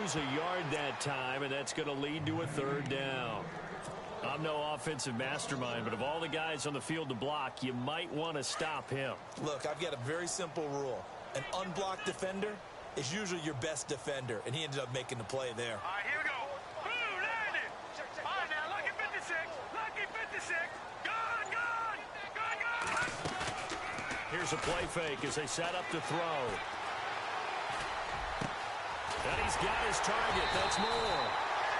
lose a yard that time, and that's going to lead to a third down. I'm no offensive mastermind, but of all the guys on the field to block, you might want to stop him. Look, I've got a very simple rule. An unblocked defender is usually your best defender, and he ended up making the play there. All right, here we go. Boom, landed. All right, now, lucky 56. Lucky 56. Gone, gone. Gone, gone. Here's a play fake as they set up to throw. And he's got his target. That's Moore.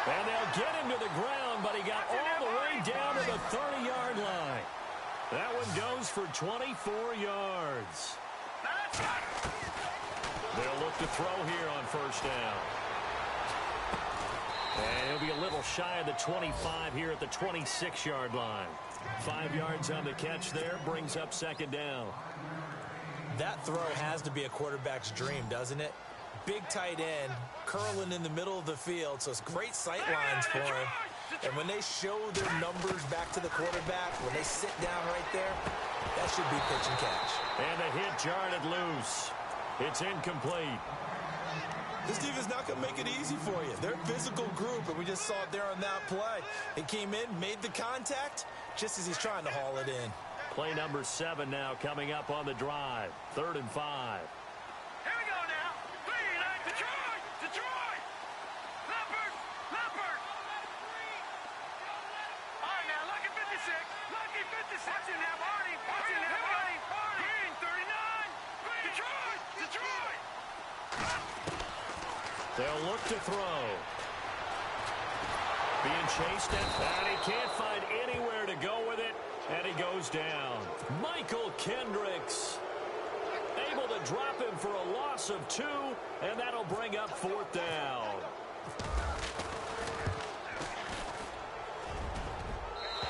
And they'll get him to the ground, but he got all the way down to the 30-yard line. That one goes for 24 yards. They'll look to throw here on first down. And he'll be a little shy of the 25 here at the 26-yard line. 5 yards on the catch there, brings up second down. That throw has to be a quarterback's dream, doesn't it? Big tight end, curling in the middle of the field, so it's great sight lines for him. And when they show their numbers back to the quarterback, when they sit down right there, that should be pitch and catch. And the hit jarred loose. It's incomplete. This defense is not going to make it easy for you. They're a physical group, and we just saw it there on that play. He came in, made the contact, just as he's trying to haul it in. Play number 7 now coming up on the drive. 3rd and 5. Here we go now. 3-9, Detroit! Detroit! Leopard! Leopard! All right, now, lucky 56. Lucky 56. Watch it now, Barney. Watch it now, Barney. Green, 39. Detroit! Detroit! They'll look to throw. Being chased and he can't find anywhere to go with it. And he goes down. Michael Kendricks able to drop him for a loss of 2, and that'll bring up 4th down.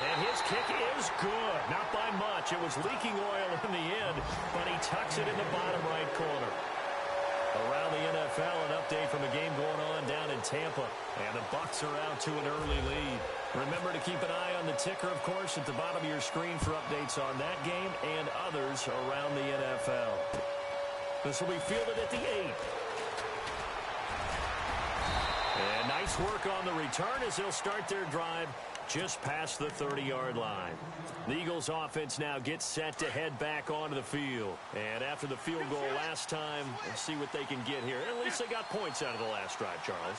And his kick is good. Not by much. It was leaking oil in the end, but he tucks it in the bottom right corner. Around the NFL, an update from a game going on down in Tampa. And the Bucs are out to an early lead. Remember to keep an eye on the ticker, of course, at the bottom of your screen for updates on that game and others around the NFL. This will be fielded at the 8. And nice work on the return as they'll start their drive just past the 30-yard line. The Eagles offense now gets set to head back onto the field. And after the field goal last time, let's see what they can get here. At least they got points out of the last drive, Charles.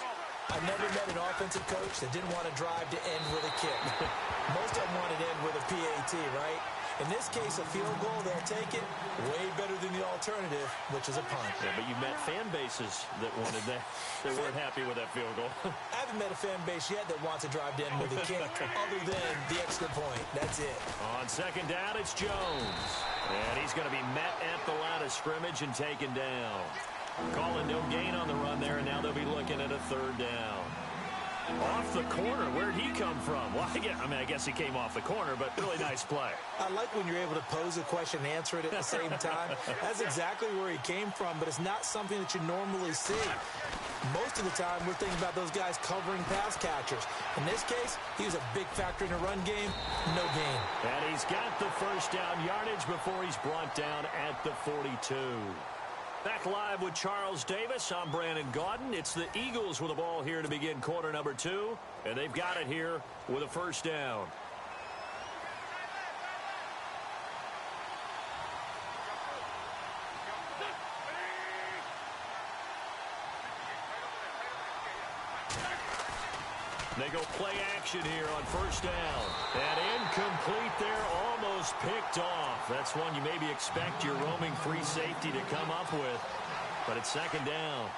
I've never met an offensive coach that didn't want to drive to end with a kick. Most of them want to end with a PAT, right? In this case, a field goal, they'll take it. Way better than the alternative, which is a punt. Yeah, but you met fan bases that wanted that. They weren't happy with that field goal. I haven't met a fan base yet that wants to drive to end with a kick other than the extra point. That's it. On second down, it's Jones. And he's going to be met at the line of scrimmage and taken down. Calling no gain on the run there, and now they'll be looking at a 3rd down. Off the corner. Where'd he come from? Well, I guess he came off the corner, but really nice play. I like when you're able to pose a question and answer it at the same time. That's exactly where he came from, but it's not something that you normally see. Most of the time, we're thinking about those guys covering pass catchers. In this case, he was a big factor in the run game. No gain. And he's got the first down yardage before he's brought down at the 42. Back live with Charles Davis. I'm Brandon Gaudin. It's the Eagles with the ball here to begin quarter number 2. And they've got it here with a first down. They go play action here on first down. And incomplete there, almost picked off. That's one you maybe expect your roaming free safety to come up with. But it's second down.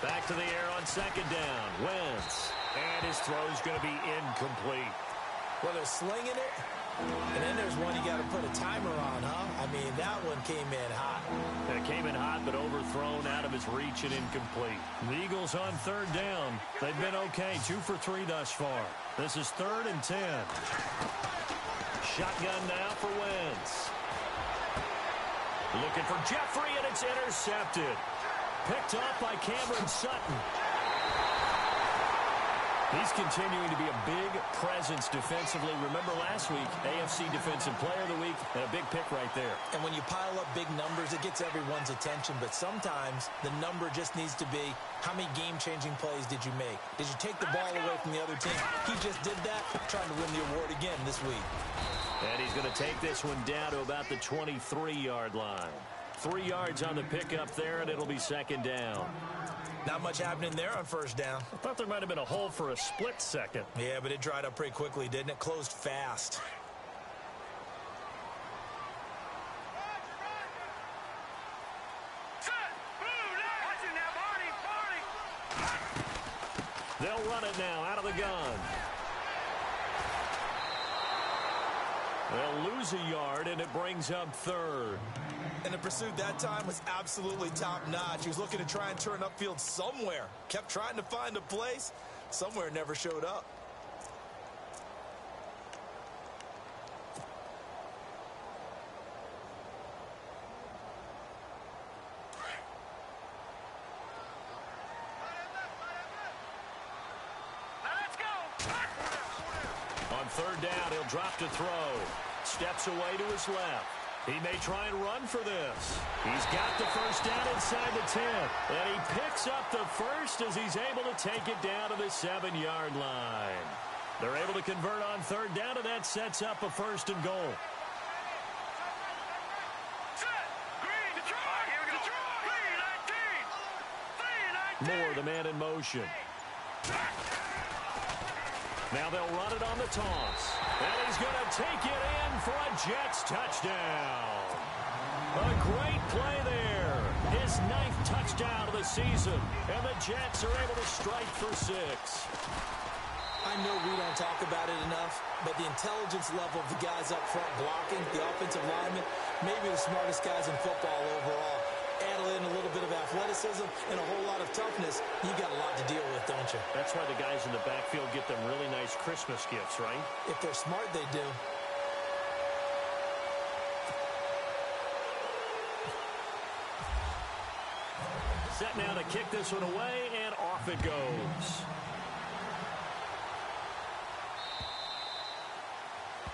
Back to the air on second down. Wentz. And his throw's going to be incomplete. Well, they're slinging it, and then there's one you got to put a timer on, huh? I mean, that one came in hot. It came in hot, but overthrown out of his reach and incomplete. The Eagles on 3rd down. They've been okay, 2 for 3 thus far. This is 3rd and 10. Shotgun now for Wentz. Looking for Jeffrey, and it's intercepted. Picked off by Cameron Sutton. He's continuing to be a big presence defensively. Remember last week, AFC Defensive Player of the Week, and a big pick right there. And when you pile up big numbers, it gets everyone's attention. But sometimes the number just needs to be, how many game-changing plays did you make? Did you take the ball away from the other team? He just did that, trying to win the award again this week. And he's going to take this one down to about the 23-yard line. 3 yards on the pickup there, and it'll be second down. Not much happening there on first down. I thought there might have been a hole for a split second. Yeah, but it dried up pretty quickly, didn't it? Closed fast. They'll run it now out of the gun. They'll lose a yard, and it brings up third. And the pursuit that time was absolutely top-notch. He was looking to try and turn upfield somewhere. Kept trying to find a place. Somewhere never showed up. On third down, he'll drop to throw. Steps away to his left. He may try and run for this. He's got the first down inside the 10. And he picks up the first as he's able to take it down to the 7-yard line. They're able to convert on third down, and that sets up a first and goal. Moore, the man in motion. Now they'll run it on the toss. And he's going to take it in for a Jets touchdown. A great play there. His 9th touchdown of the season. And the Jets are able to strike for 6. I know we don't talk about it enough, but the intelligence level of the guys up front blocking, the offensive linemen, maybe the smartest guys in football overall. Add in a little bit of athleticism and a whole lot of toughness, you got a lot to deal with, don't you? That's why the guys in the backfield get them really nice Christmas gifts, right? If they're smart, they do. Set now to kick this one away, and off it goes.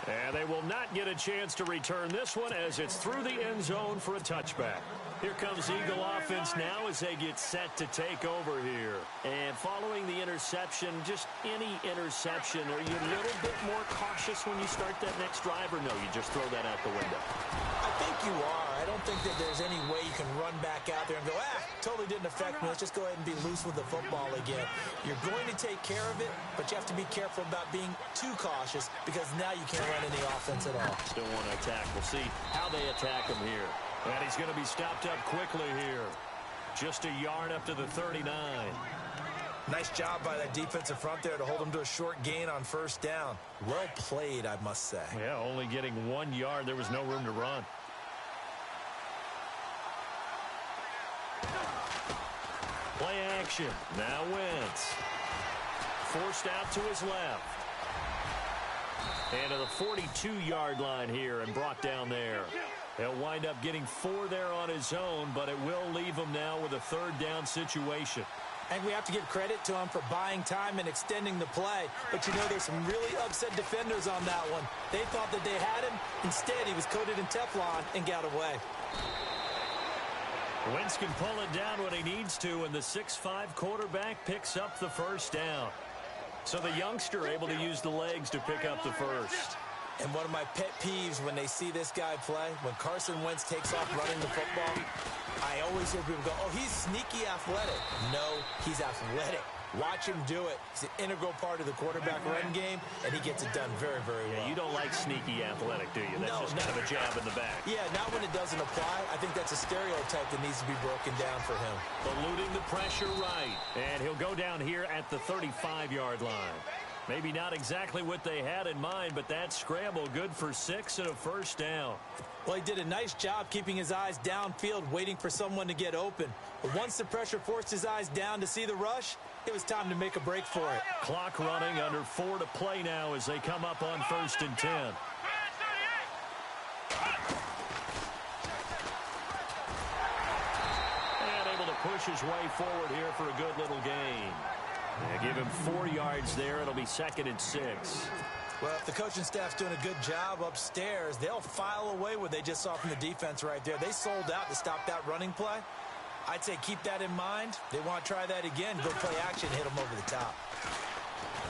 And they will not get a chance to return this one as it's through the end zone for a touchback. Here comes Eagle offense now as they get set to take over here. And following the interception, just any interception, are you a little bit more cautious when you start that next drive, or no, you just throw that out the window? I think you are. I don't think that there's any way you can run back out there and go, totally didn't affect me. Let's just go ahead and be loose with the football again. You're going to take care of it, but you have to be careful about being too cautious because now you can't run any offense at all. Still want to attack. We'll see how they attack him here. And he's going to be stopped up quickly here. Just a yard up to the 39. Nice job by that defensive front there to hold him to a short gain on first down. Well played, I must say. Yeah, only getting 1 yard. There was no room to run. Play action. Now Wentz. Forced out to his left. And to the 42-yard line here and brought down there. He'll wind up getting 4 there on his own, but it will leave him now with a third down situation. And we have to give credit to him for buying time and extending the play. But you know, there's some really upset defenders on that one. They thought that they had him. Instead, he was coated in Teflon and got away. Wentz can pull it down when he needs to, and the 6'5" quarterback picks up the first down. So the youngster able to use the legs to pick up the first. And one of my pet peeves when they see this guy play, when Carson Wentz takes off running the football, I always hear people go, oh, he's sneaky athletic. No, he's athletic. Watch him do it. He's an integral part of the quarterback run game, and he gets it done very, very well. Yeah, you don't like sneaky athletic, do you? That's just kind of a jab in the back. Yeah, not when it doesn't apply. I think that's a stereotype that needs to be broken down for him. Eluding the pressure right. And he'll go down here at the 35-yard line. Maybe not exactly what they had in mind, but that scramble good for 6 and a first down. Well, he did a nice job keeping his eyes downfield, waiting for someone to get open. But once the pressure forced his eyes down to see the rush, it was time to make a break for it. Clock running, under 4 to play now as they come up on 1st and 10. And able to push his way forward here for a good little gain. Give him 4 yards there. It'll be 2nd and 6. Well, if the coaching staff's doing a good job upstairs, they'll file away what they just saw from the defense right there. They sold out to stop that running play. I'd say keep that in mind. They want to try that again. Go play action, hit them over the top.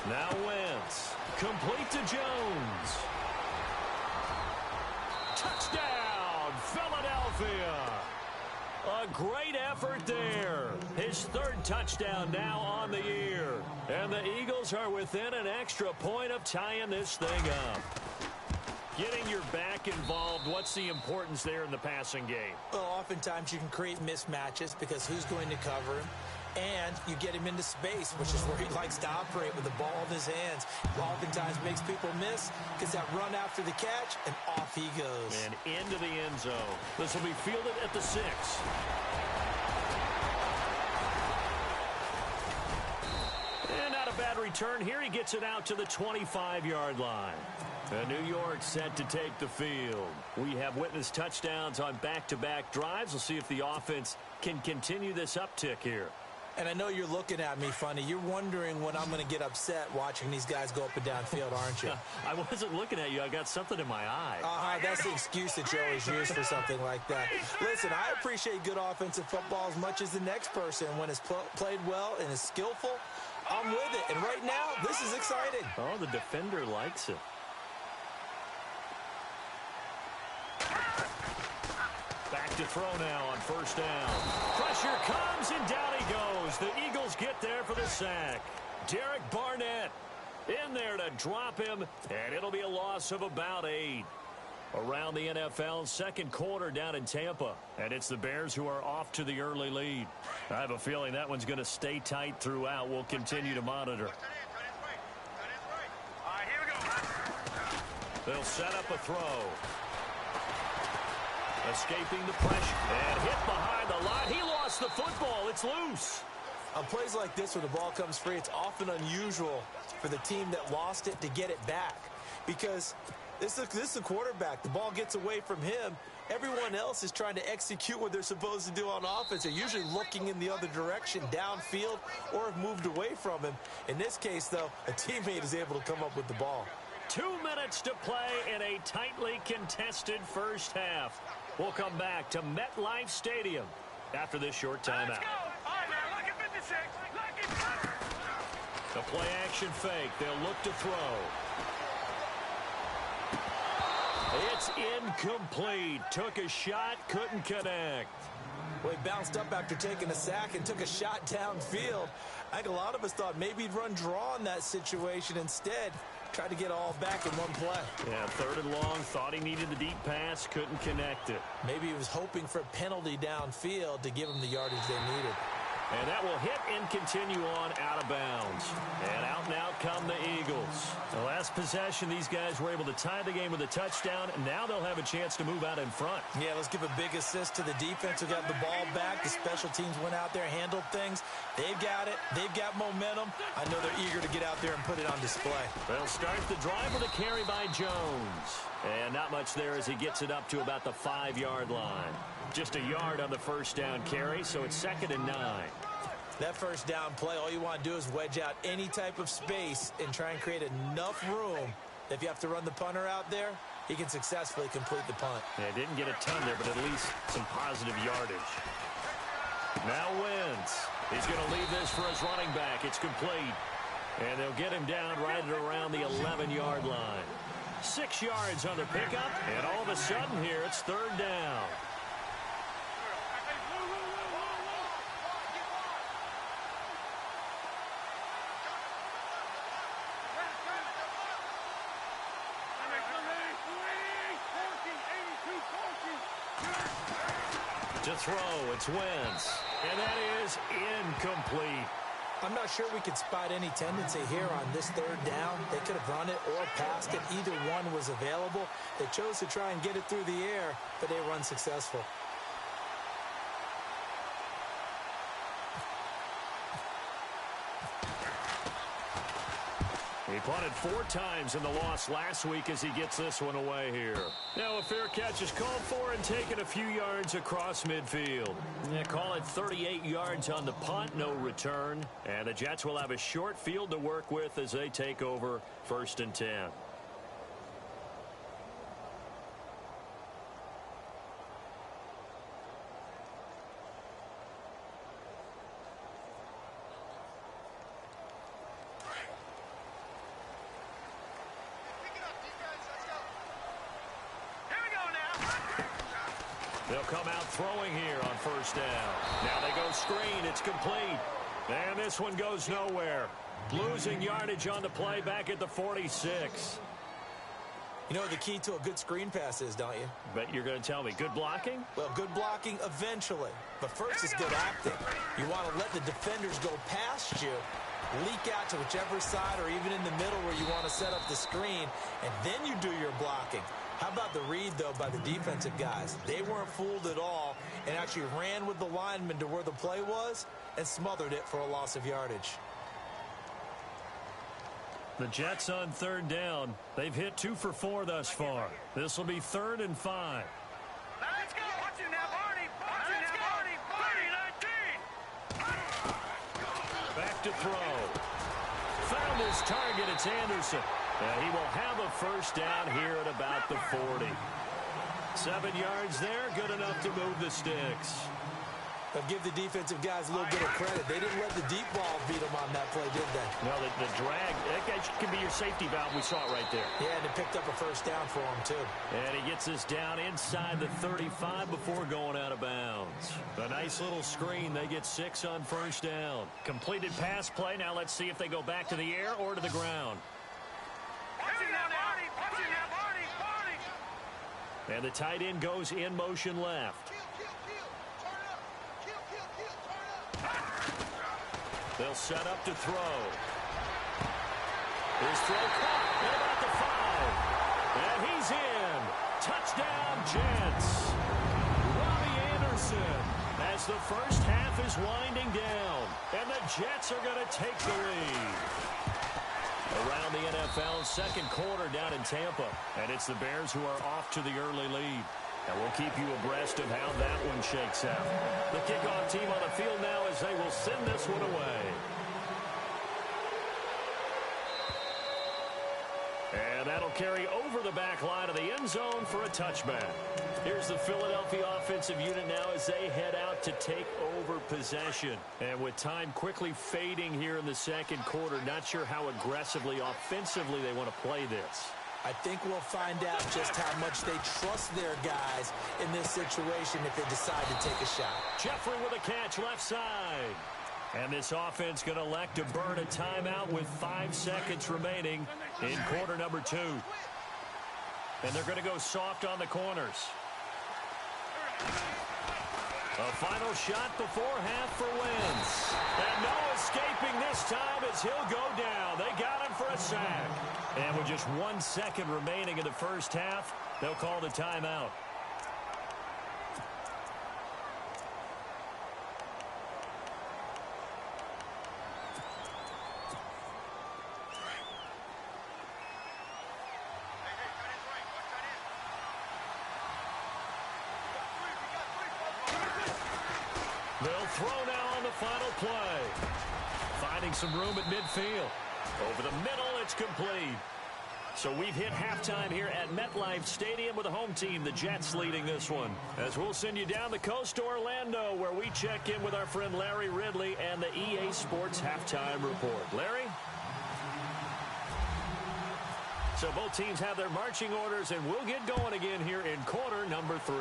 Now Wentz. Complete to Jones. Touchdown, Philadelphia. A great effort there. His 3rd touchdown now on the year. And the Eagles are within an extra point of tying this thing up. Getting your back involved, what's the importance there in the passing game? Well, oftentimes you can create mismatches because who's going to cover him? And you get him into space, which is where he likes to operate with the ball in his hands. Oftentimes makes people miss, gets that run after the catch, and off he goes. And into the end zone. This will be fielded at the 6. And not a bad return here. He gets it out to the 25-yard line. And New York set to take the field. We have witnessed touchdowns on back-to-back drives. We'll see if the offense can continue this uptick here. And I know you're looking at me funny. You're wondering when I'm going to get upset watching these guys go up and down field, aren't you? I wasn't looking at you. I got something in my eye. That's the excuse that you always use for something like that. Listen, I appreciate good offensive football as much as the next person. When it's played well and is skillful, I'm with it. And right now, this is exciting. Oh, the defender likes it. Back to throw now on 1st down. Pressure comes, and down he goes. The Eagles get there for the sack. Derek Barnett in there to drop him, and it'll be a loss of about 8. Around the NFL, 2nd quarter down in Tampa, and it's the Bears who are off to the early lead. I have a feeling that one's going to stay tight throughout. We'll continue to monitor. They'll set up a throw. Escaping the pressure and hit behind the line. He lost the football. It's loose. On plays like this where the ball comes free, it's often unusual for the team that lost it to get it back. Because this is a quarterback. The ball gets away from him. Everyone else is trying to execute what they're supposed to do on offense. They're usually looking in the other direction, downfield, or have moved away from him. In this case, though, a teammate is able to come up with the ball. 2 minutes to play in a tightly contested first half. We'll come back to MetLife Stadium after this short timeout. Let's go. All right, now, look at 56. Look at The play action fake. They'll look to throw. It's incomplete. Took a shot, couldn't connect. Well, he bounced up after taking a sack and took a shot downfield. I think a lot of us thought maybe he'd run draw in that situation instead. Tried to get all back in one play. Yeah, 3rd and long. Thought he needed the deep pass. Couldn't connect it. Maybe he was hoping for a penalty downfield to give him the yardage they needed. And that will hit and continue on out of bounds. And out come the Eagles. The last possession, these guys were able to tie the game with a touchdown, and now they'll have a chance to move out in front. Yeah, let's give a big assist to the defense who got the ball back. The special teams went out there, handled things. They've got it. They've got momentum. I know they're eager to get out there and put it on display. They'll start the drive with a carry by Jones. And not much there as he gets it up to about the 5-yard line. Just a yard on the first down carry, so it's 2nd and 9. That first down play, all you want to do is wedge out any type of space and try and create enough room. If you have to run the punter out there, he can successfully complete the punt. Yeah, didn't get a ton there, but at least some positive yardage. Now Wentz. He's going to leave this for his running back. It's complete. And they'll get him down right at around the 11-yard line. 6 yards on the pickup, and all of a sudden here, it's 3rd down. To throw, it's Wentz. And that is incomplete. I'm not sure we could spot any tendency here on this 3rd down. They could have run it or passed it. Either one was available. They chose to try and get it through the air, but they were unsuccessful. He punted 4 times in the loss last week as he gets this one away here. Now a fair catch is called for and taken a few yards across midfield. They call it 38 yards on the punt, no return. And the Jets will have a short field to work with as they take over 1st and 10. They'll come out throwing here on 1st down. Now they go screen. It's complete. And this one goes nowhere. Losing yardage on the play back at the 46. You know what the key to a good screen pass is, don't you? Bet you're going to tell me. Good blocking? Well, good blocking eventually. But first is good acting. You want to let the defenders go past you, leak out to whichever side or even in the middle where you want to set up the screen, and then you do your blocking. How about the read, though, by the defensive guys? They weren't fooled at all and actually ran with the lineman to where the play was and smothered it for a loss of yardage. The Jets on 3rd down. They've hit 2 for 4 thus far. This will be 3rd and 5. Let's go. Watch it now, Barney. Watch it now, Barney. 30-19. Back to throw. Found his target. It's Anderson. And he will have a 1st down here at about the 40. 7 yards there. Good enough to move the sticks. But give the defensive guys a little bit of credit. They didn't let the deep ball beat them on that play, did they? No, the drag, that can be your safety valve. We saw it right there. Yeah, and it picked up a 1st down for him, too. And he gets this down inside the 35 before going out of bounds. A nice little screen. They get 6 on 1st down. Completed pass play. Now let's see if they go back to the air or to the ground. And the tight end goes in motion left. They'll set up to throw. His throw caught at about the 5. And he's in. Touchdown, Jets. Robbie Anderson as the 1st half is winding down. And the Jets are going to take the lead. Around the NFL, 2nd quarter down in Tampa. And it's the Bears who are off to the early lead. And we'll keep you abreast of how that one shakes out. The kickoff team on the field now as they will send this one away. And that'll carry over the back line of the end zone for a touchback. Here's the Philadelphia offensive unit now as they head out to take over possession. And with time quickly fading here in the 2nd quarter, not sure how aggressively, offensively they want to play this. I think we'll find out just how much they trust their guys in this situation if they decide to take a shot. Jeffrey with a catch left side. And this offense going to elect to burn a timeout with 5 seconds remaining in quarter number 2. And they're going to go soft on the corners. A final shot before half for Wentz. And no escaping this time as he'll go down. They got him for a sack. And with just 1 second remaining in the 1st half, they'll call the timeout. They'll throw now on the final play. Finding some room at midfield. Over the middle, it's complete. So we've hit halftime here at MetLife Stadium with the home team, the Jets, leading this one. As we'll send you down the coast to Orlando, where we check in with our friend Larry Ridley and the EA Sports Halftime Report. Larry? So both teams have their marching orders, and we'll get going again here in quarter number 3.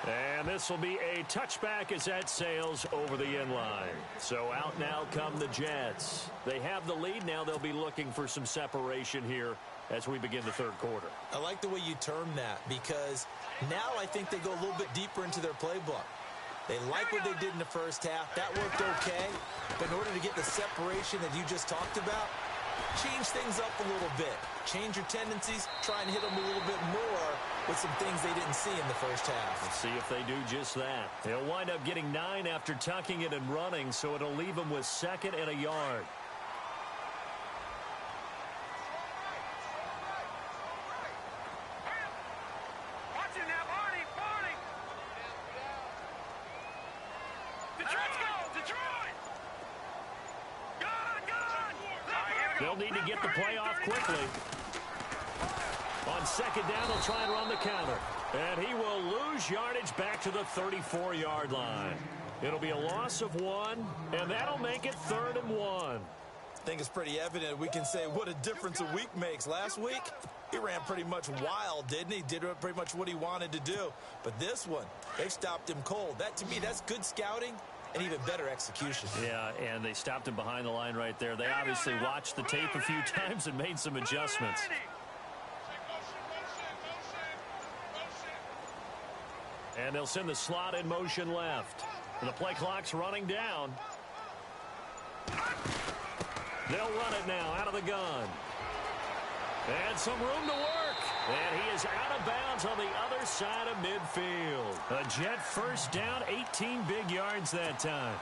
And this will be a touchback as that sails over the end line. So out now come the Jets. They have the lead. Now they'll be looking for some separation here as we begin the 3rd quarter. I like the way you term that because now I think they go a little bit deeper into their playbook. They like what they did in the 1st half. That worked okay. But in order to get the separation that you just talked about, change things up a little bit. Change your tendencies. Try and hit them a little bit more with some things they didn't see in the 1st half. Let's see if they do just that. They'll wind up getting 9 after tucking it and running, so it'll leave them with 2nd and a yard. Detroit! They'll need to get the play off quickly. On second down, they'll try and run the counter. And he will lose yardage back to the 34-yard line. It'll be a loss of 1, and that'll make it 3rd and 1. I think it's pretty evident we can say what a difference a week makes. Last week, he ran pretty much wild, didn't he? Did pretty much what he wanted to do. But this one, they stopped him cold. That, to me, that's good scouting and even better execution. Yeah, and they stopped him behind the line right there. They obviously watched the tape a few times and made some adjustments. And they'll send the slot in motion left. And the play clock's running down. They'll run it now out of the gun. And some room to work. And he is out of bounds on the other side of midfield. A Jet first down, 18 big yards that time.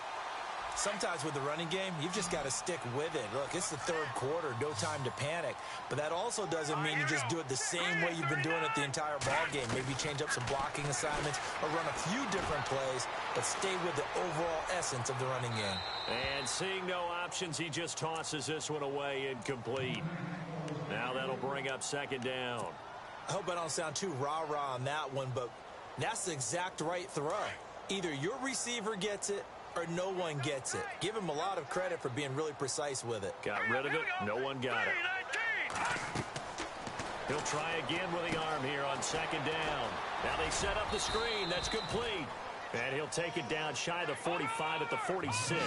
Sometimes with the running game, you've just got to stick with it. Look, it's the 3rd quarter, no time to panic. But that also doesn't mean you just do it the same way you've been doing it the entire ball game. Maybe change up some blocking assignments or run a few different plays, but stay with the overall essence of the running game. And seeing no options, he just tosses this one away incomplete. Now that'll bring up 2nd down. I hope I don't sound too rah-rah on that one, but that's the exact right throw. Either your receiver gets it or no one gets it. Give him a lot of credit for being really precise with it. Got rid of it. No one got it. He'll try again with the arm here on 2nd down. Now they set up the screen. That's complete. And he'll take it down shy of the 45 at the 46.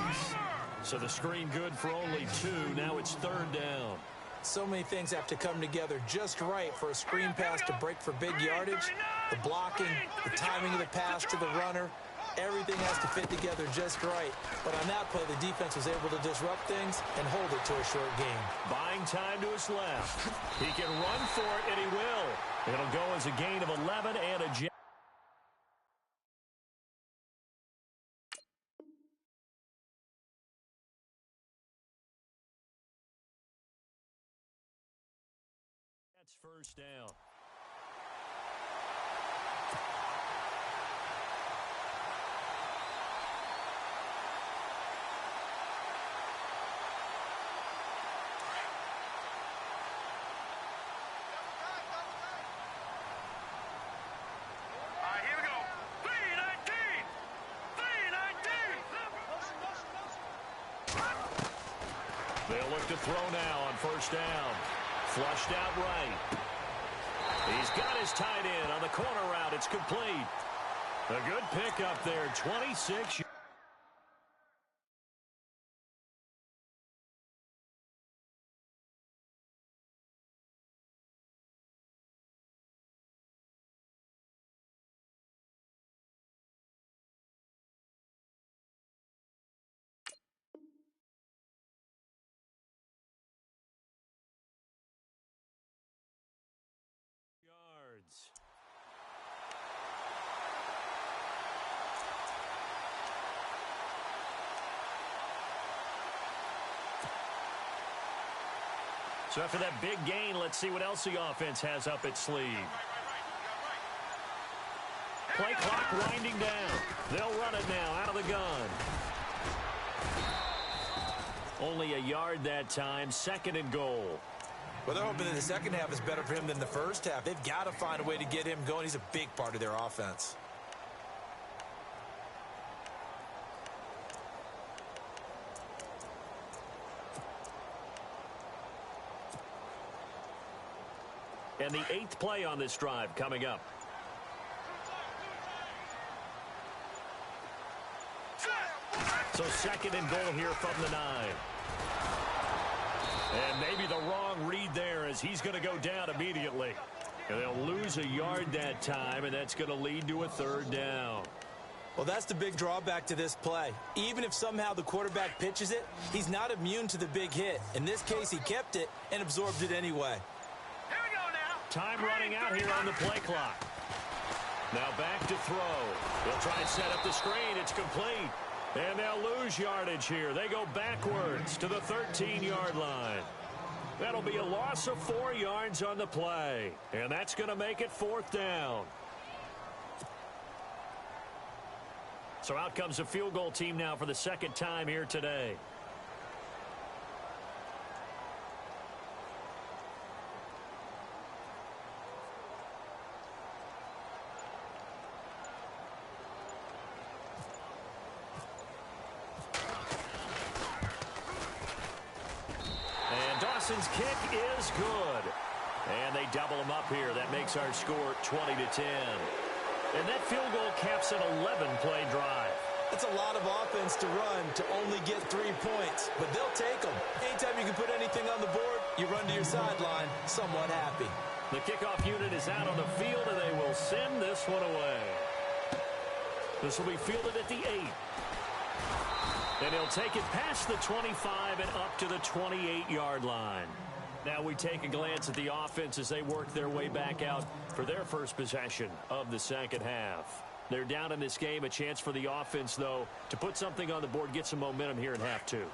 So the screen good for only 2. Now it's 3rd down. So many things have to come together just right for a screen pass to break for big yardage. The blocking, the timing of the pass to the runner, everything has to fit together just right. But on that play, the defense was able to disrupt things and hold it to a short game. Buying time to his left. He can run for it, and he will. It'll go as a gain of 11 and a jet. That's first down. They'll look to throw now on first down. Flushed out right. He's got his tight end on the corner route. It's complete. A good pickup there. 26. So after that big gain, let's see what else the offense has up its sleeve. Play clock winding down. They'll run it now out of the gun. Only a yard that time, 2nd and goal. Well, they're hoping that the second half is better for him than the first half. They've got to find a way to get him going. He's a big part of their offense. And the 8th play on this drive coming up. So 2nd and goal here from the 9. And maybe the wrong read there as he's going to go down immediately. And they'll lose a yard that time, and that's going to lead to a 3rd down. Well, that's the big drawback to this play. Even if somehow the quarterback pitches it, he's not immune to the big hit. In this case, he kept it and absorbed it anyway. Time running out here on the play clock. Now back to throw. They'll try and set up the screen. It's complete. And they'll lose yardage here. They go backwards to the 13-yard line. That'll be a loss of 4 yards on the play. And that's going to make it 4th down. So out comes the field goal team now for the second time here today. And Dawson's kick is good. And they double him up here. That makes our score 20-10. And that field goal caps an 11-play drive. That's a lot of offense to run to only get 3 points, but they'll take them. Anytime you can put anything on the board, you run to your sideline somewhat happy. The kickoff unit is out on the field, and they will send this one away. This will be fielded at the 8. And he'll take it past the 25 and up to the 28-yard line. Now we take a glance at the offense as they work their way back out for their first possession of the second half. They're down in this game. A chance for the offense, though, to put something on the board, get some momentum here in half 2.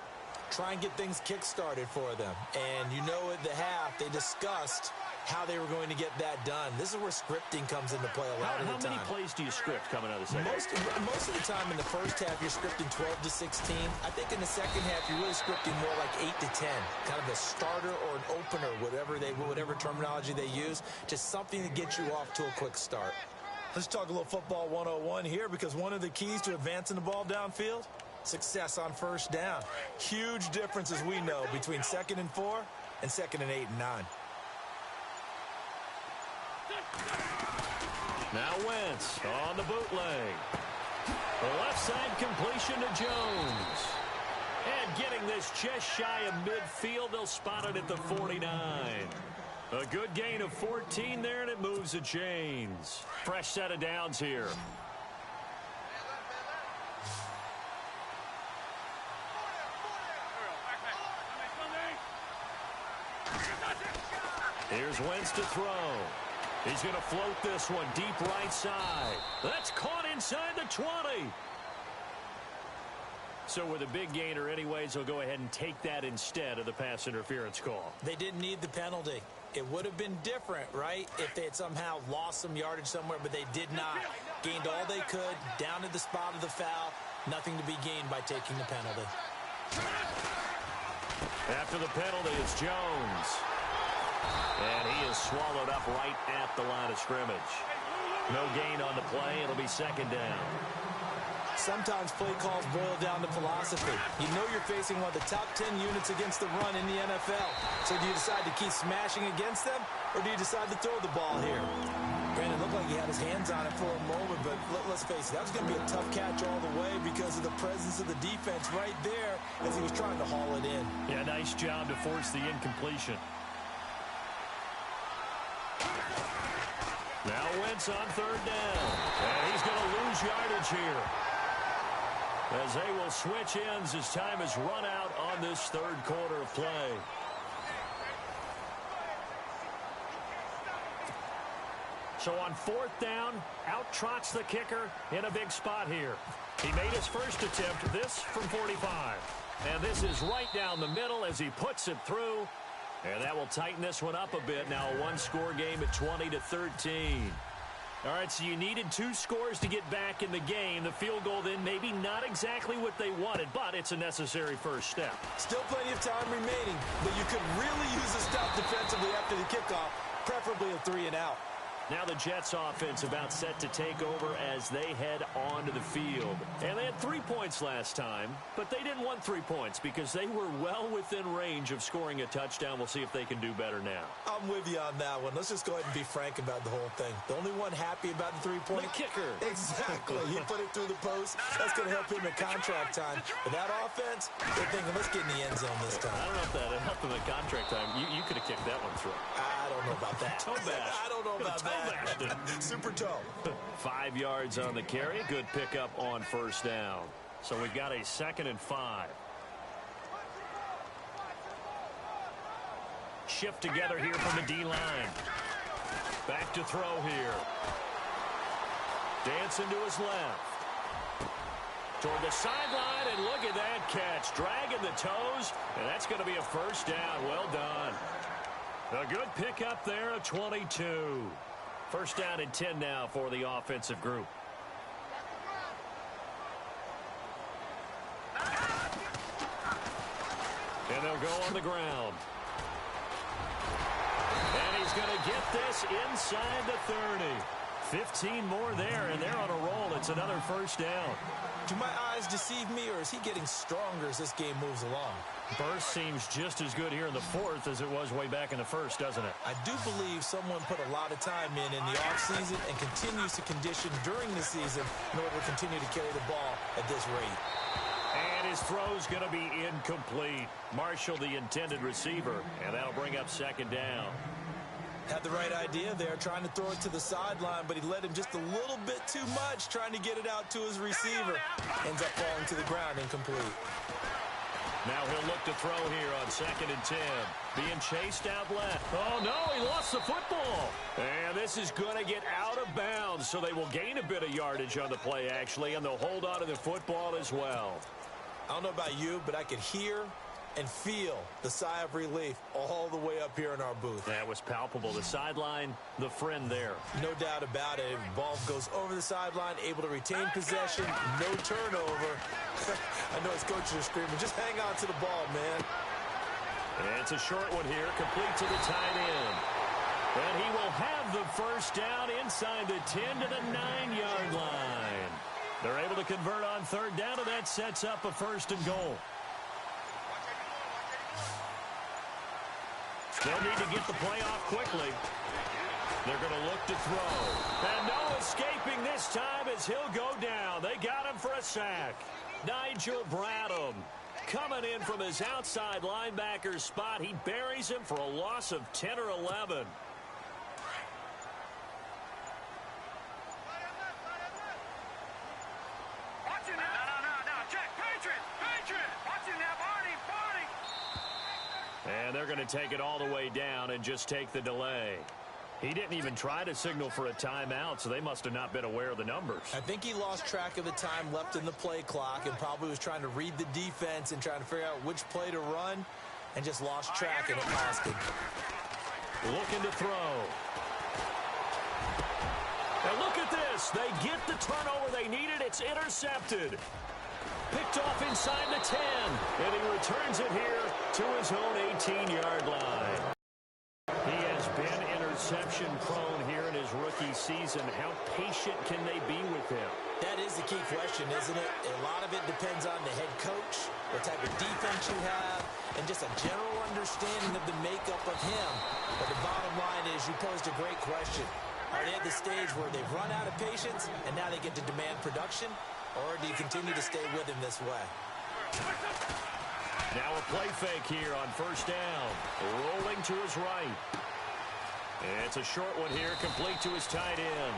Try and get things kick-started for them. And you know at the half, they discussed how they were going to get that done. This is where scripting comes into play a lot of the time. How many plays do you script coming out of the second? Most of the time in the first half, you're scripting 12 to 16. I think in the second half, you're really scripting more like 8 to 10. Kind of a starter or an opener, whatever terminology they use. Just something to get you off to a quick start. Let's talk a little football 101 here, because one of the keys to advancing the ball downfield, success on first down. Huge difference, as we know, between 2nd and 4 and 2nd and 8 and 9. Now Wentz on the bootleg. The left side completion to Jones. And getting this just shy of midfield, they'll spot it at the 49. A good gain of 14 there, and it moves the chains. Fresh set of downs here. Here's Wentz to throw. He's going to float this one deep right side. That's caught inside the 20. So with a big gainer anyways, he'll go ahead and take that instead of the pass interference call. They didn't need the penalty. It would have been different, right, if they had somehow lost some yardage somewhere, but they did not. Gained all they could, down to the spot of the foul. Nothing to be gained by taking the penalty. After the penalty, it's Jones. And he is swallowed up right at the line of scrimmage. No gain on the play. It'll be second down. Sometimes play calls boil down to philosophy. You know you're facing one of the top 10 units against the run in the NFL. So do you decide to keep smashing against them, or do you decide to throw the ball here? Granted, it looked like he had his hands on it for a moment, but let's face it, that was going to be a tough catch all the way because of the presence of the defense right there as he was trying to haul it in. Yeah, nice job to force the incompletion. Now Wentz on third down. And he's going to lose yardage here, as they will switch ends as time has run out on this third quarter of play. So on fourth down, out trots the kicker in a big spot here. He made his first attempt, this from 45. And this is right down the middle as he puts it through. And that will tighten this one up a bit. Now a one-score game at 20-13. All right, so you needed 2 scores to get back in the game. The field goal then maybe not exactly what they wanted, but it's a necessary first step. Still plenty of time remaining, but you could really use a stop defensively after the kickoff, preferably a 3 and out. Now the Jets offense about set to take over as they head onto the field. And they had 3 points last time, but they didn't want 3 points because they were well within range of scoring a touchdown. We'll see if they can do better now. I'm with you on that one. Let's just go ahead and be frank about the whole thing. The only one happy about the 3-point... The kicker. Exactly. He put it through the post. That's going to help him in contract time. But that offense, they're thinking, let's get in the end zone this time. I don't know if that helped him in contract time. You could have kicked that one through. I don't know about that. Toe bash. I don't know about that. Super toe. 5 yards on the carry. Good pickup on first down. So we've got a 2nd and 5. Shift together here from the D-line. Back to throw here. Dancing to his left. Toward the sideline, and look at that catch. Dragging the toes, and that's going to be a first down. Well done. A good pickup there, a 22. First down and 10 now for the offensive group. And they'll go on the ground. And he's going to get this inside the 30. 15 more there, and they're on a roll. It's another first down. Do my eyes deceive me, or is he getting stronger as this game moves along? Burst seems just as good here in the fourth as it was way back in the first, doesn't it? I do believe someone put a lot of time in the offseason and continues to condition during the season in order to continue to carry the ball at this rate. And his throw's going to be incomplete. Marshall, the intended receiver, and that'll bring up second down. Had the right idea there, trying to throw it to the sideline, but he led him just a little bit too much, trying to get it out to his receiver. Ends up falling to the ground, incomplete. Now he'll look to throw here on 2nd and 10. Being chased out left. Oh, no, he lost the football. And this is going to get out of bounds, so they will gain a bit of yardage on the play, actually, and they'll hold on to the football as well. I don't know about you, but I could hear and feel the sigh of relief all the way up here in our booth. That was palpable. The sideline, the friend there. No doubt about it. Ball goes over the sideline, able to retain possession, no turnover. I know his coaches are screaming, just hang on to the ball, man. And it's a short one here, complete to the tight end. And he will have the first down inside the 10 to the 9-yard line. They're able to convert on third down, and that sets up a 1st and goal. They'll need to get the play off quickly. They're going to look to throw. And no escaping this time as he'll go down. They got him for a sack. Nigel Bradham coming in from his outside linebacker spot. He buries him for a loss of 10 or 11. And they're going to take it all the way down and just take the delay. He didn't even try to signal for a timeout, so they must have not been aware of the numbers. I think he lost track of the time left in the play clock and probably was trying to read the defense and trying to figure out which play to run and just lost track, and it cost him. Looking to throw. And look at this. They get the turnover they needed. It's intercepted. Picked off inside the 10. And he returns it here to his own 18-yard line. He has been interception prone here in his rookie season. How patient can they be with him? That is the key question, isn't it? A lot of it depends on the head coach, what type of defense you have, and just a general understanding of the makeup of him. But the bottom line is you posed a great question. Are they at the stage where they've run out of patience and now they get to demand production? Or do you continue to stay with him this way? Now a play fake here on 1st down. Rolling to his right. It's a short one here, complete to his tight end.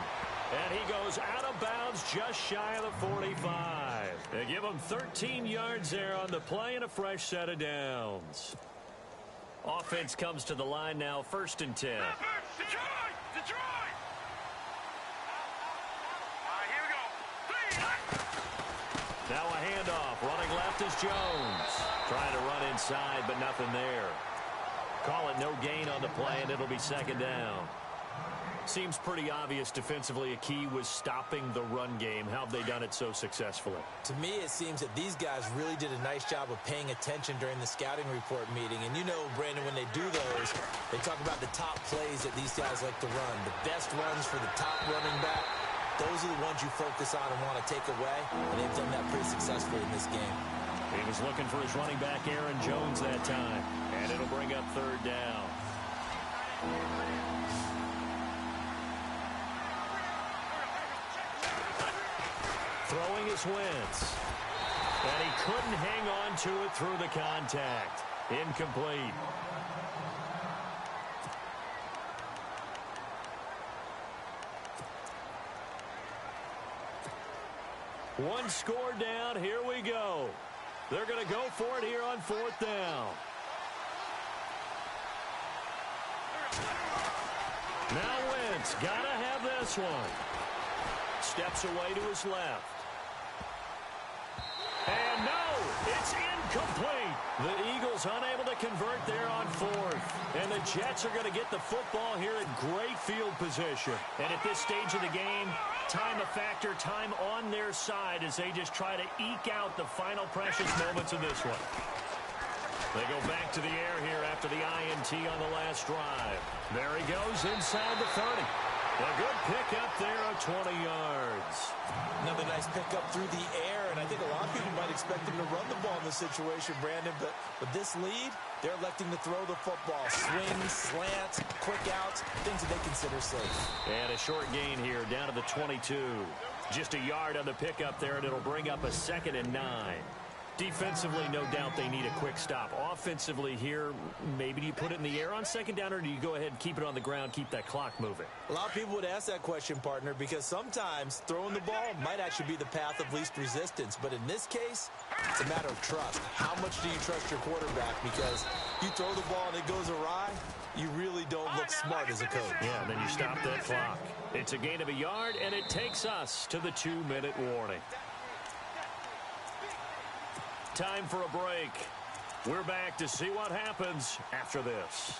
And he goes out of bounds just shy of the 45. They give him 13 yards there on the play and a fresh set of downs. Offense comes to the line now, 1st and 10. Detroit! Now a handoff. Running left is Jones. Trying to run inside, but nothing there. Call it no gain on the play, and it'll be 2nd down. Seems pretty obvious defensively a key was stopping the run game. How have they done it so successfully? To me, it seems that these guys really did a nice job of paying attention during the scouting report meeting. And you know, Brandon, when they do those, they talk about the top plays that these guys like to run. The best runs for the top running back. Those are the ones you focus on and want to take away. And they've done that pretty successfully in this game. He was looking for his running back, Aaron Jones, that time. And it'll bring up 3rd down. Throwing is Wentz. And he couldn't hang on to it through the contact. Incomplete. One score down. Here we go. They're going to go for it here on 4th down. Now Wentz. Got to have this one. Steps away to his left. And no, it's incomplete. The Eagles unable to convert there on 4th. And the Jets are going to get the football here in great field position. And at this stage of the game, time a factor, time on their side as they just try to eke out the final precious moments of this one. They go back to the air here after the INT on the last drive. There he goes inside the 30. A good pickup there of 20 yards. Another nice pickup through the air, and I think a lot of people might expect him to run the ball in this situation, Brandon, but with this lead, they're electing to throw the football. Swings, slants, quick outs, things that they consider safe. And a short gain here down to the 22. Just a yard on the pickup there, and it'll bring up a 2nd and 9. Defensively, no doubt they need a quick stop. Offensively here, maybe do you put it in the air on 2nd down, or do you go ahead and keep it on the ground, keep that clock moving? A lot of people would ask that question, partner, because sometimes throwing the ball might actually be the path of least resistance. But in this case, it's a matter of trust. How much do you trust your quarterback? Because you throw the ball and it goes awry, you really don't look smart as a coach. Yeah, and then you stop that clock. It's a gain of a yard, and it takes us to the 2-minute warning. Time for a break. We're back to see what happens after this.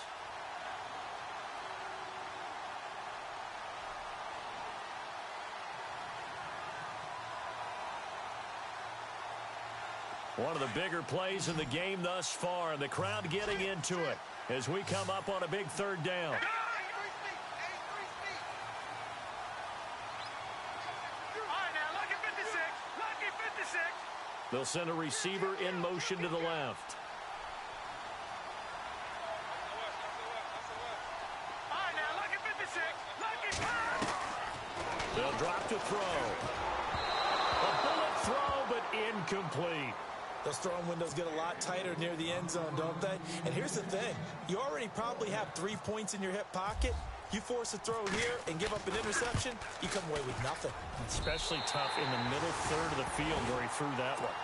One of the bigger plays in the game thus far, and the crowd getting into it as we come up on a big 3rd down. They'll send a receiver in motion to the left. They'll drop to throw. A bullet throw, but incomplete. Those throwing windows get a lot tighter near the end zone, don't they? And here's the thing. You already probably have 3 points in your hip pocket. You force a throw here and give up an interception, you come away with nothing. Especially tough in the middle third of the field where he threw that one.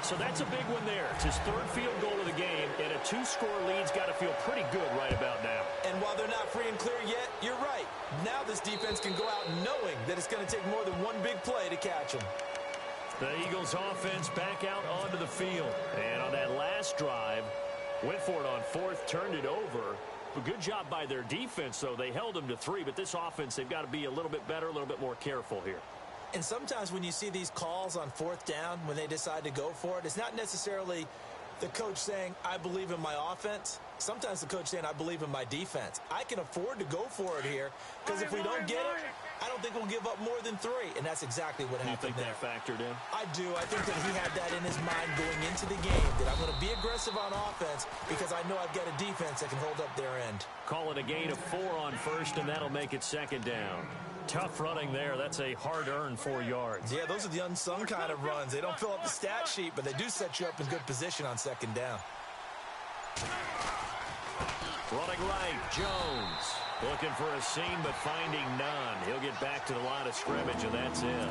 So that's a big one there. It's his 3rd field goal of the game, and a 2-score lead's got to feel pretty good right about now. And while they're not free and clear yet, you're right. Now this defense can go out knowing that it's going to take more than one big play to catch them. The Eagles offense back out onto the field. And on that last drive, went for it on 4th, turned it over. A good job by their defense, though. They held them to 3, but this offense, they've got to be a little bit better, a little bit more careful here. And sometimes when you see these calls on 4th down, when they decide to go for it, it's not necessarily the coach saying, I believe in my offense. Sometimes the coach saying, I believe in my defense. I can afford to go for it here because if we don't get it, I don't think we'll give up more than 3. And that's exactly what happened there. You think that factored in? I do. I think that he had that in his mind going into the game, that I'm going to be aggressive on offense because I know I've got a defense that can hold up their end. Call it a gain of 4 on 1st, and that'll make it 2nd down. Tough running there. That's a hard-earned 4 yards. Yeah, those are the unsung kind of runs. They don't fill up the stat sheet, but they do set you up in good position on 2nd down. Running right, Jones. Looking for a seam, but finding none. He'll get back to the line of scrimmage, and that's it.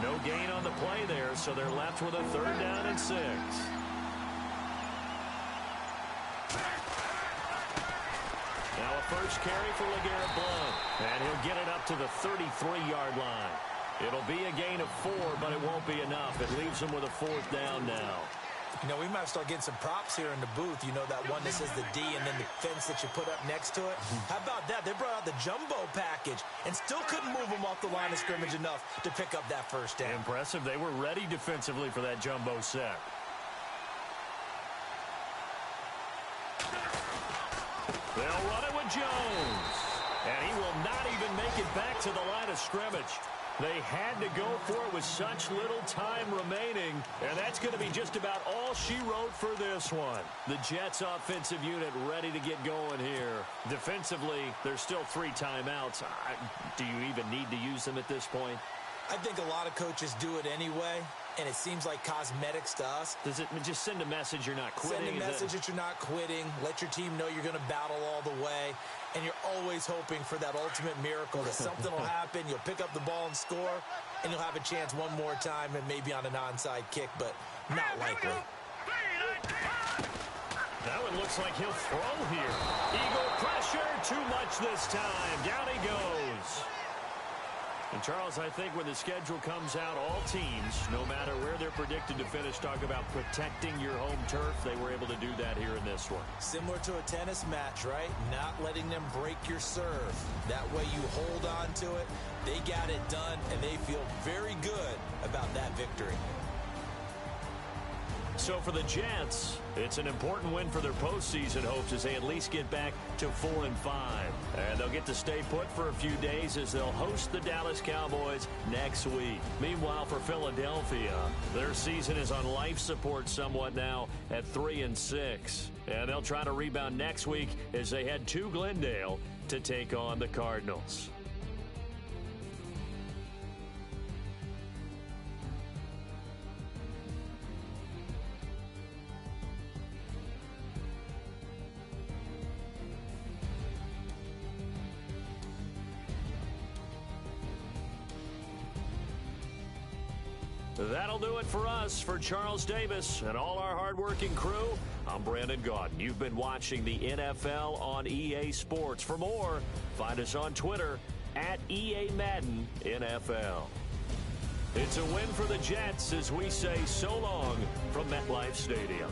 No gain on the play there, so they're left with a 3rd down and 6. Now a first carry for LeGarrette Blount. And he'll get it up to the 33-yard line. It'll be a gain of 4, but it won't be enough. It leaves them with a 4th down now. You know, we might start getting some props here in the booth. You know, that one that says the D and then the fence that you put up next to it. How about that? They brought out the jumbo package and still couldn't move them off the line of scrimmage enough to pick up that 1st down. Impressive. They were ready defensively for that jumbo set. They'll run it with Jones. And he will not even make it back to the line of scrimmage. They had to go for it with such little time remaining, and that's going to be just about all she wrote for this one. The Jets offensive unit ready to get going here. Defensively, there's still 3 timeouts. Do you even need to use them at this point? I think a lot of coaches do it anyway, and it seems like cosmetics to us. Does it just send a message you're not quitting? Send a message that you're not quitting. Let your team know you're going to battle all the way. And you're always hoping for that ultimate miracle, that something will happen, you'll pick up the ball and score, and you'll have a chance one more time and maybe on an onside kick, but not likely. Now it looks like he'll throw here. Eagle pressure, too much this time. Down he goes. And, Charles, I think when the schedule comes out, all teams, no matter where they're predicted to finish, talk about protecting your home turf. They were able to do that here in this one. Similar to a tennis match, right? Not letting them break your serve. That way you hold on to it. They got it done, and they feel very good about that victory. So for the Jets, it's an important win for their postseason hopes as they at least get back to 4-5. And they'll get to stay put for a few days as they'll host the Dallas Cowboys next week. Meanwhile, for Philadelphia, their season is on life support somewhat now at 3-6. And they'll try to rebound next week as they head to Glendale to take on the Cardinals. That'll do it for us. For Charles Davis and all our hardworking crew, I'm Brandon Gaudin. You've been watching the NFL on EA Sports. For more, find us on Twitter at EA Madden NFL. It's a win for the Jets as we say so long from MetLife Stadium.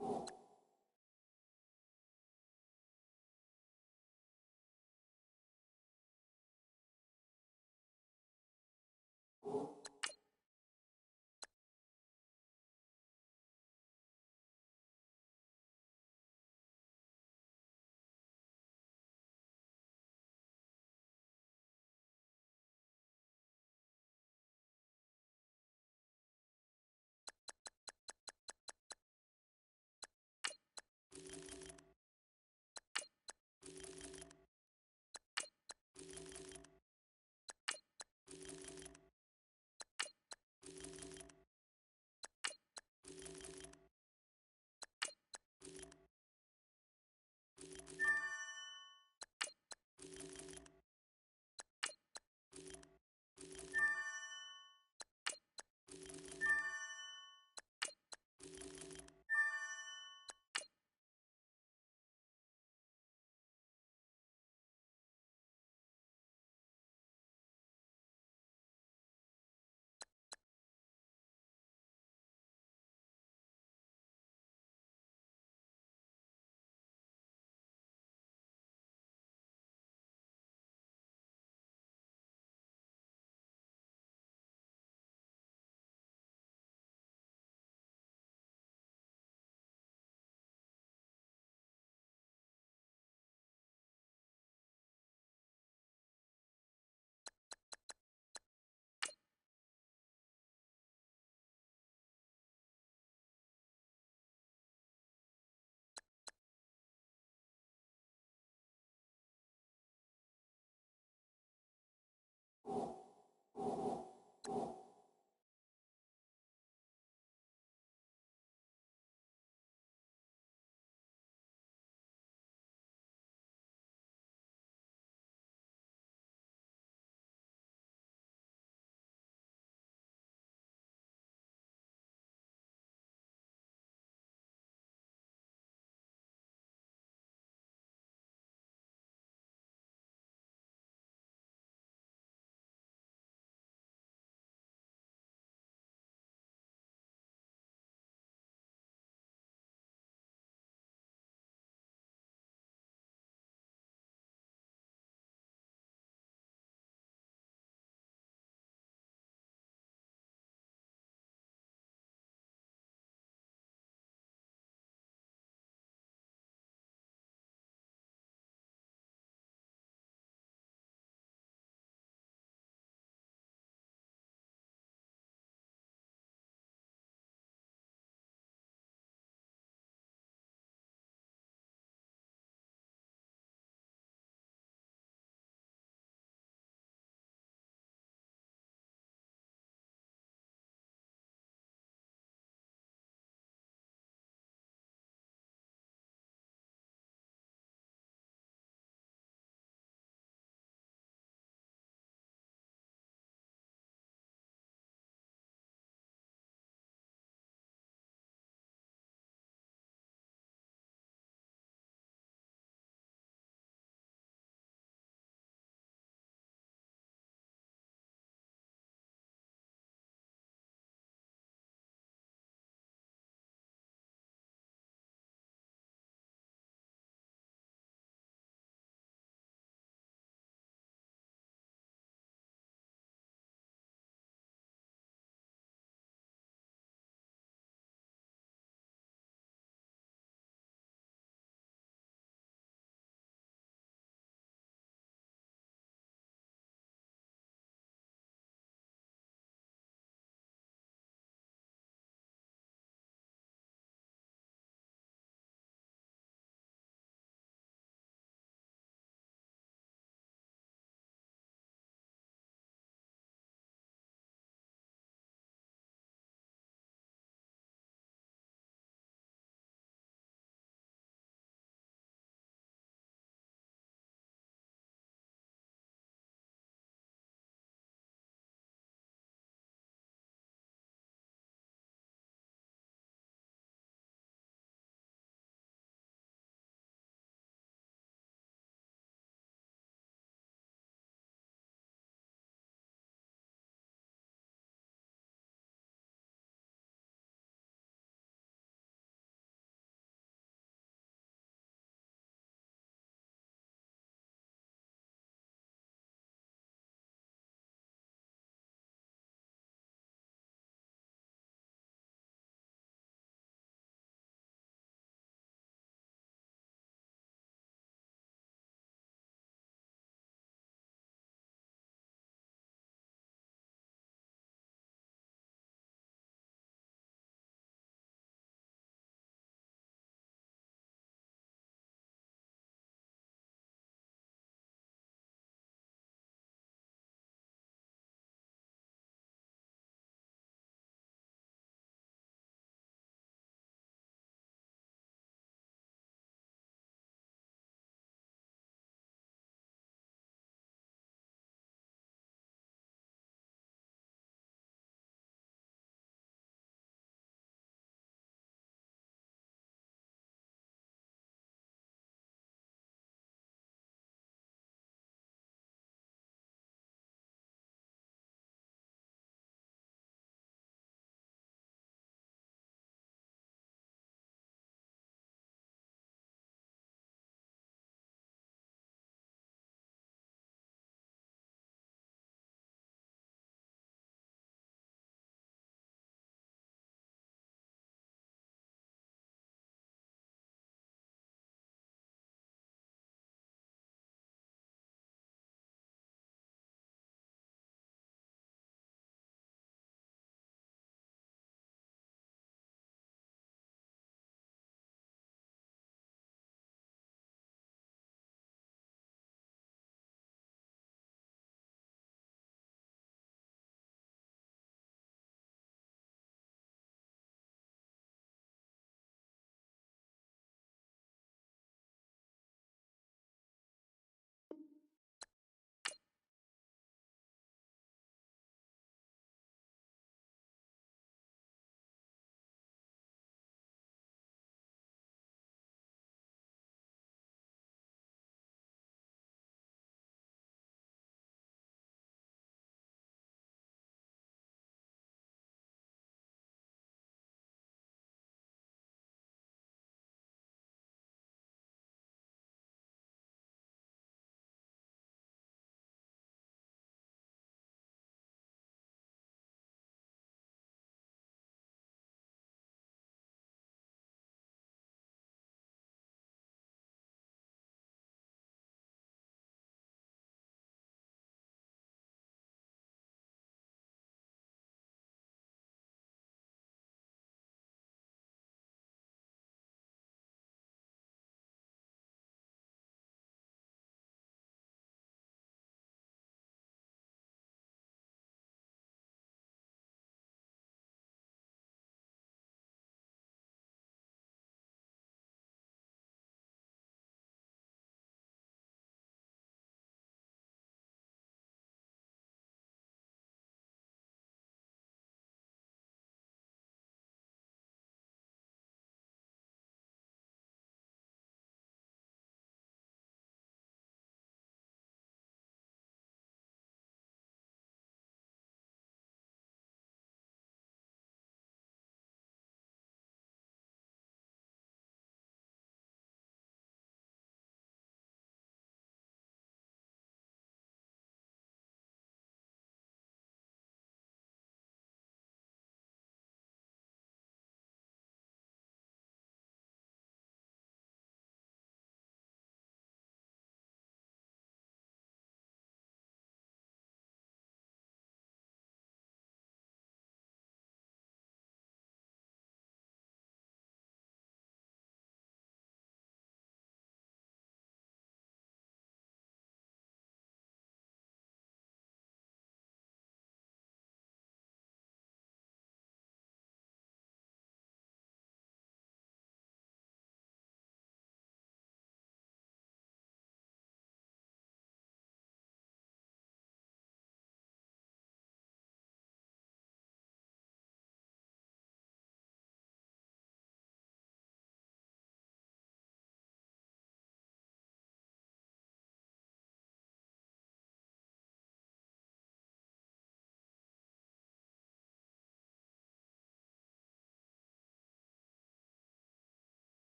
you.